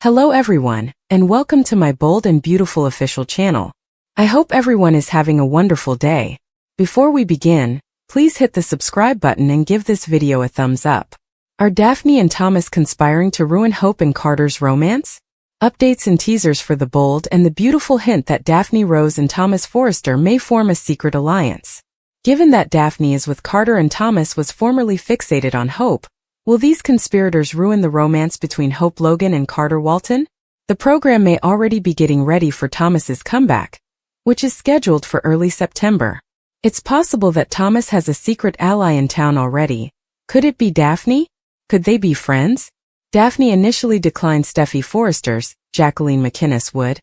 Hello everyone, and welcome to my bold and beautiful official channel. I hope everyone is having a wonderful day. Before we begin, please hit the subscribe button and give this video a thumbs up. Are Daphne and Thomas conspiring to ruin Hope and Carter's romance? Updates and teasers for the bold and the beautiful hint that Daphne Rose and Thomas Forrester may form a secret alliance. Given that Daphne is with Carter and Thomas was formerly fixated on Hope, will these conspirators ruin the romance between Hope Logan and Carter Walton? The program may already be getting ready for Thomas's comeback, which is scheduled for early September. It's possible that Thomas has a secret ally in town already. Could it be Daphne? Could they be friends? Daphne initially declined Steffi Forrester's, Jacqueline McInnes Wood,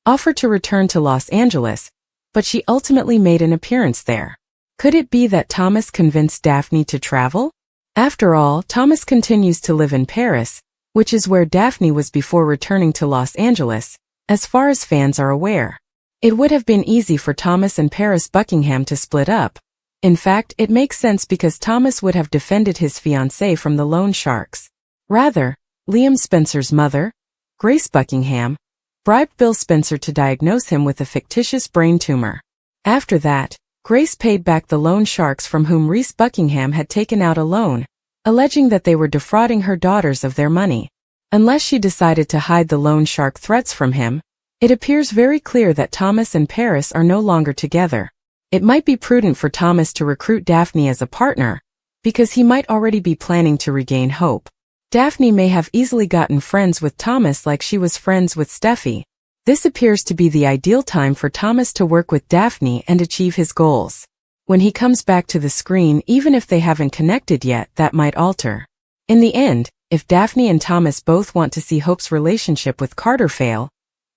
offer to return to Los Angeles, but she ultimately made an appearance there. Could it be that Thomas convinced Daphne to travel? After all, Thomas continues to live in Paris, which is where Daphne was before returning to Los Angeles, as far as fans are aware. It would have been easy for Thomas and Paris Buckingham to split up. In fact, it makes sense because Thomas would have defended his fiancée from the loan sharks. Rather, Liam Spencer's mother, Grace Buckingham, bribed Bill Spencer to diagnose him with a fictitious brain tumor. After that, Grace paid back the loan sharks from whom Reese Buckingham had taken out a loan, alleging that they were defrauding her daughters of their money. Unless she decided to hide the loan shark threats from him, it appears very clear that Thomas and Paris are no longer together. It might be prudent for Thomas to recruit Daphne as a partner, because he might already be planning to regain Hope. Daphne may have easily gotten friends with Thomas like she was friends with Steffi. This appears to be the ideal time for Thomas to work with Daphne and achieve his goals. When he comes back to the screen, even if they haven't connected yet, that might alter. In the end, if Daphne and Thomas both want to see Hope's relationship with Carter fail,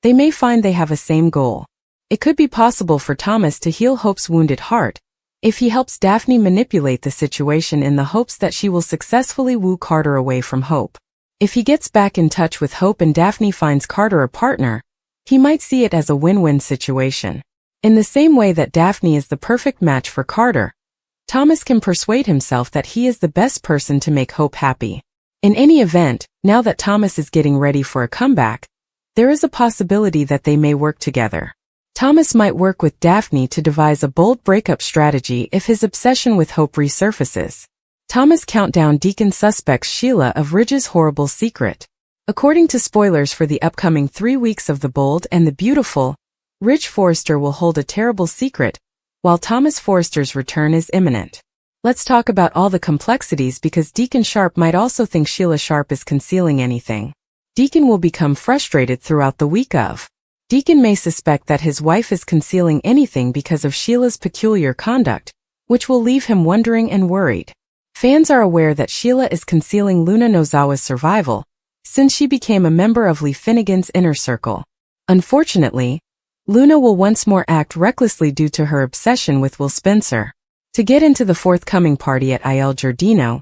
they may find they have a same goal. It could be possible for Thomas to heal Hope's wounded heart, if he helps Daphne manipulate the situation in the hopes that she will successfully woo Carter away from Hope. If he gets back in touch with Hope and Daphne finds Carter a partner, he might see it as a win-win situation. In the same way that Daphne is the perfect match for Carter, Thomas can persuade himself that he is the best person to make Hope happy. In any event, now that Thomas is getting ready for a comeback, there is a possibility that they may work together. Thomas might work with Daphne to devise a bold breakup strategy if his obsession with Hope resurfaces. Thomas countdown Deacon suspects Sheila of Ridge's horrible secret. According to spoilers for the upcoming 3 weeks of The Bold and the Beautiful, Ridge Forrester will hold a terrible secret, while Thomas Forrester's return is imminent. Let's talk about all the complexities because Deacon Sharp might also think Sheila Sharp is concealing anything. Deacon will become frustrated throughout the week of. Deacon may suspect that his wife is concealing anything because of Sheila's peculiar conduct, which will leave him wondering and worried. Fans are aware that Sheila is concealing Luna Nozawa's survival, since she became a member of Lee Finnegan's inner circle. Unfortunately, Luna will once more act recklessly due to her obsession with Will Spencer. To get into the forthcoming party at Il Giardino,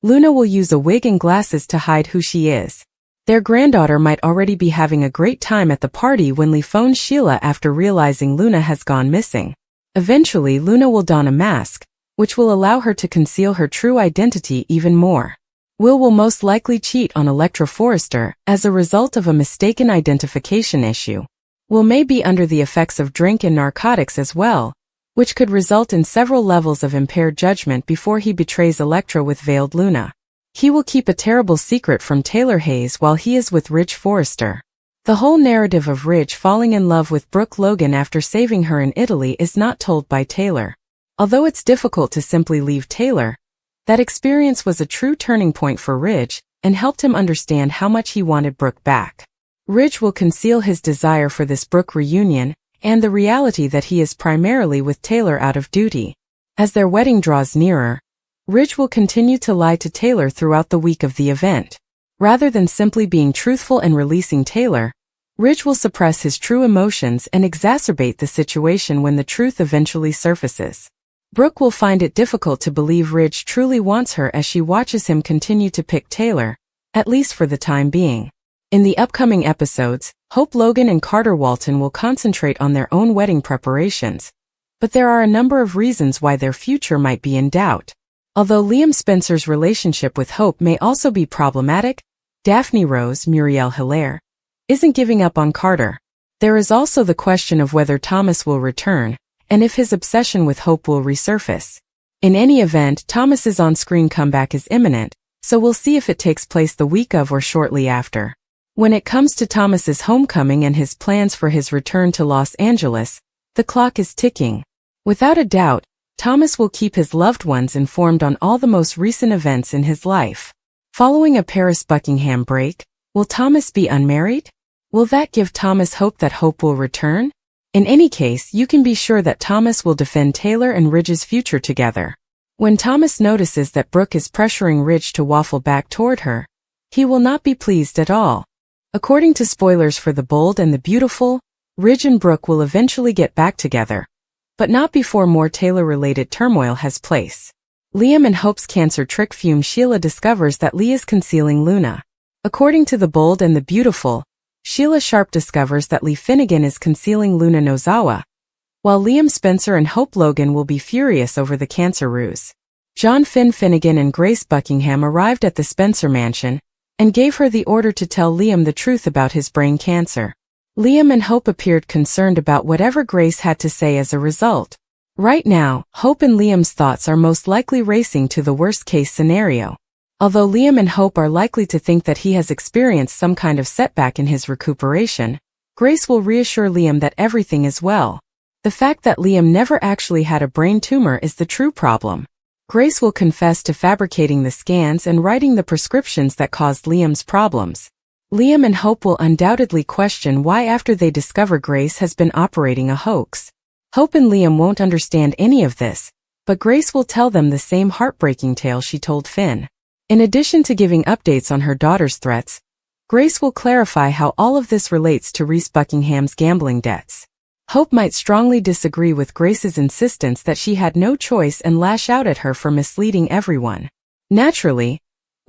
Luna will use a wig and glasses to hide who she is. Their granddaughter might already be having a great time at the party when Lee phones Sheila after realizing Luna has gone missing. Eventually, Luna will don a mask, which will allow her to conceal her true identity even more. Will most likely cheat on Electra Forrester as a result of a mistaken identification issue. Will may be under the effects of drink and narcotics as well, which could result in several levels of impaired judgment before he betrays Electra with veiled Luna. He will keep a terrible secret from Taylor Hayes while he is with Ridge Forrester. The whole narrative of Ridge falling in love with Brooke Logan after saving her in Italy is not told by Taylor. Although it's difficult to simply leave Taylor, that experience was a true turning point for Ridge and helped him understand how much he wanted Brooke back. Ridge will conceal his desire for this Brooke reunion and the reality that he is primarily with Taylor out of duty. As their wedding draws nearer, Ridge will continue to lie to Taylor throughout the week of the event. Rather than simply being truthful and releasing Taylor, Ridge will suppress his true emotions and exacerbate the situation when the truth eventually surfaces. Brooke will find it difficult to believe Ridge truly wants her as she watches him continue to pick Taylor, at least for the time being. In the upcoming episodes, Hope Logan and Carter Walton will concentrate on their own wedding preparations, but there are a number of reasons why their future might be in doubt. Although Liam Spencer's relationship with Hope may also be problematic, Daphne Rose, Muriel Hilaire, isn't giving up on Carter. There is also the question of whether Thomas will return, and if his obsession with Hope will resurface. In any event, Thomas's on-screen comeback is imminent, so we'll see if it takes place the week of or shortly after. When it comes to Thomas's homecoming and his plans for his return to Los Angeles, the clock is ticking. Without a doubt, Thomas will keep his loved ones informed on all the most recent events in his life. Following a Paris-Buckingham break, will Thomas be unmarried? Will that give Thomas hope that Hope will return? In any case, you can be sure that Thomas will defend Taylor and Ridge's future together. When Thomas notices that Brooke is pressuring Ridge to waffle back toward her, he will not be pleased at all. According to spoilers for The Bold and the Beautiful, Ridge and Brooke will eventually get back together, but not before more Taylor-related turmoil has place. Liam and Hope's cancer trick fume Sheila discovers that Lee is concealing Luna. According to The Bold and the Beautiful, Sheila Sharp discovers that Lee Finnegan is concealing Luna Nozawa, while Liam Spencer and Hope Logan will be furious over the cancer ruse. John Finn Finnegan and Grace Buckingham arrived at the Spencer mansion and gave her the order to tell Liam the truth about his brain cancer. Liam and Hope appeared concerned about whatever Grace had to say as a result. Right now, Hope and Liam's thoughts are most likely racing to the worst-case scenario. Although Liam and Hope are likely to think that he has experienced some kind of setback in his recuperation, Grace will reassure Liam that everything is well. The fact that Liam never actually had a brain tumor is the true problem. Grace will confess to fabricating the scans and writing the prescriptions that caused Liam's problems. Liam and Hope will undoubtedly question why after they discover Grace has been operating a hoax. Hope and Liam won't understand any of this, but Grace will tell them the same heartbreaking tale she told Finn. In addition to giving updates on her daughter's threats, Grace will clarify how all of this relates to Reese Buckingham's gambling debts. Hope might strongly disagree with Grace's insistence that she had no choice and lash out at her for misleading everyone. Naturally,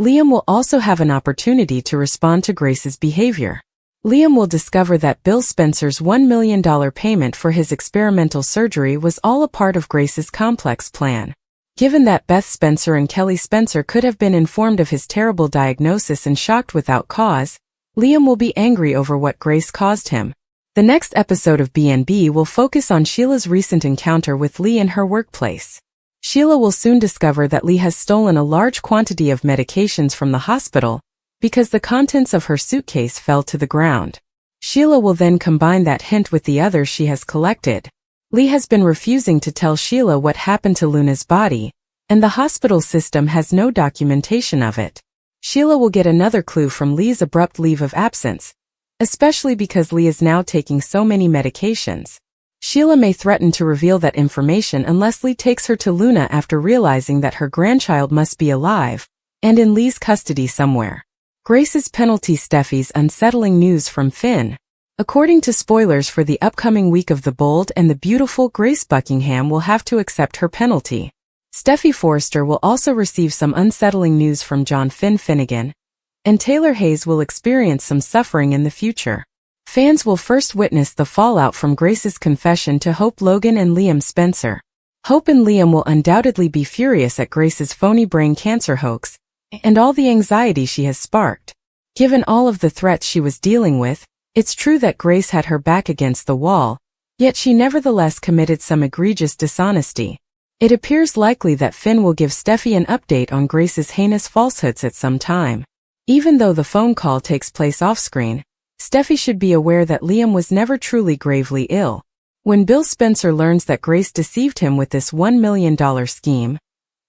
Liam will also have an opportunity to respond to Grace's behavior. Liam will discover that Bill Spencer's $1 million payment for his experimental surgery was all a part of Grace's complex plan. Given that Beth Spencer and Kelly Spencer could have been informed of his terrible diagnosis and shocked without cause, Liam will be angry over what Grace caused him. The next episode of B&B will focus on Sheila's recent encounter with Lee in her workplace. Sheila will soon discover that Lee has stolen a large quantity of medications from the hospital because the contents of her suitcase fell to the ground. Sheila will then combine that hint with the others she has collected. Lee has been refusing to tell Sheila what happened to Luna's body, and the hospital system has no documentation of it. Sheila will get another clue from Lee's abrupt leave of absence, especially because Lee is now taking so many medications. Sheila may threaten to reveal that information unless Lee takes her to Luna after realizing that her grandchild must be alive and in Lee's custody somewhere. Grace's penalty. Steffi's unsettling news from Finn. According to spoilers for the upcoming week of The Bold and the Beautiful, Grace Buckingham will have to accept her penalty. Steffi Forrester will also receive some unsettling news from John Finn Finnegan, and Taylor Hayes will experience some suffering in the future. Fans will first witness the fallout from Grace's confession to Hope Logan and Liam Spencer. Hope and Liam will undoubtedly be furious at Grace's phony brain cancer hoax and all the anxiety she has sparked. Given all of the threats she was dealing with, it's true that Grace had her back against the wall, yet she nevertheless committed some egregious dishonesty. It appears likely that Finn will give Steffi an update on Grace's heinous falsehoods at some time. Even though the phone call takes place off-screen, Steffi should be aware that Liam was never truly gravely ill. When Bill Spencer learns that Grace deceived him with this $1 million scheme,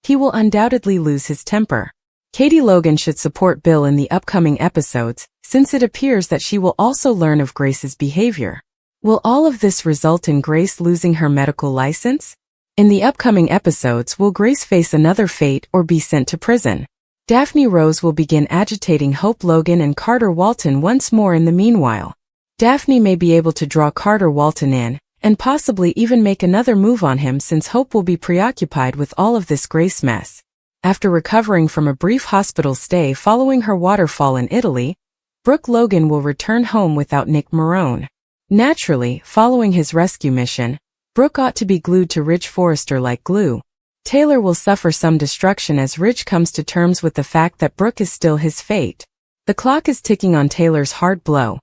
he will undoubtedly lose his temper. Katie Logan should support Bill in the upcoming episodes, since it appears that she will also learn of Grace's behavior. Will all of this result in Grace losing her medical license? In the upcoming episodes, will Grace face another fate or be sent to prison? Daphne Rose will begin agitating Hope Logan and Carter Walton once more in the meanwhile. Daphne may be able to draw Carter Walton in, and possibly even make another move on him since Hope will be preoccupied with all of this Grace mess. After recovering from a brief hospital stay following her waterfall in Italy, Brooke Logan will return home without Nick Marone. Naturally, following his rescue mission, Brooke ought to be glued to Ridge Forrester like glue. Taylor will suffer some destruction as Ridge comes to terms with the fact that Brooke is still his fate. The clock is ticking on Taylor's hard blow.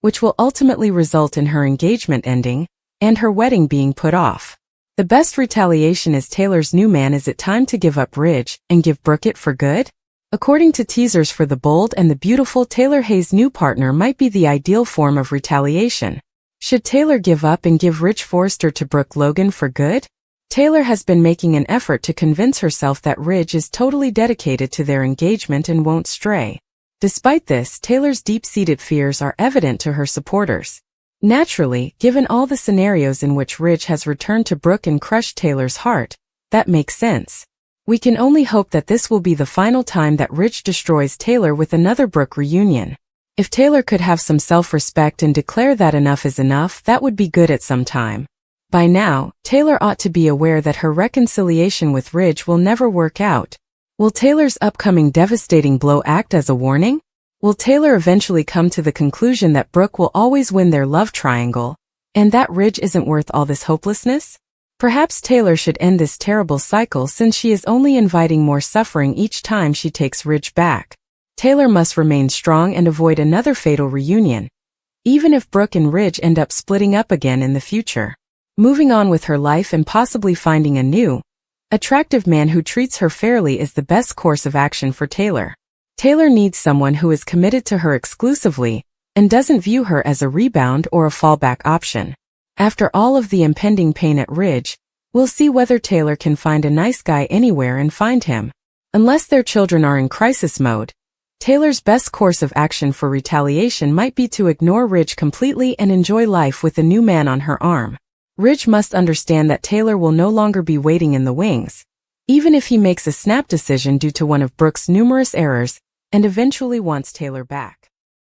which will ultimately result in her engagement ending and her wedding being put off. The best retaliation is Taylor's new man. Is it time to give up Ridge and give Brooke it for good? According to teasers for The Bold and the Beautiful, Taylor Hayes' new partner might be the ideal form of retaliation. Should Taylor give up and give Rich Forrester to Brooke Logan for good? Taylor has been making an effort to convince herself that Ridge is totally dedicated to their engagement and won't stray. Despite this, Taylor's deep-seated fears are evident to her supporters. Naturally, given all the scenarios in which Ridge has returned to Brooke and crushed Taylor's heart, that makes sense. We can only hope that this will be the final time that Ridge destroys Taylor with another Brooke reunion. If Taylor could have some self-respect and declare that enough is enough, that would be good at some time. By now, Taylor ought to be aware that her reconciliation with Ridge will never work out. Will Taylor's upcoming devastating blow act as a warning? Will Taylor eventually come to the conclusion that Brooke will always win their love triangle, and that Ridge isn't worth all this hopelessness? Perhaps Taylor should end this terrible cycle, since she is only inviting more suffering each time she takes Ridge back. Taylor must remain strong and avoid another fatal reunion, even if Brooke and Ridge end up splitting up again in the future. Moving on with her life and possibly finding a new, attractive man who treats her fairly is the best course of action for Taylor. Taylor needs someone who is committed to her exclusively and doesn't view her as a rebound or a fallback option. After all of the impending pain at Ridge, we'll see whether Taylor can find a nice guy anywhere and find him. Unless their children are in crisis mode, Taylor's best course of action for retaliation might be to ignore Ridge completely and enjoy life with a new man on her arm. Ridge must understand that Taylor will no longer be waiting in the wings, even if he makes a snap decision due to one of Brooke's numerous errors and eventually wants Taylor back.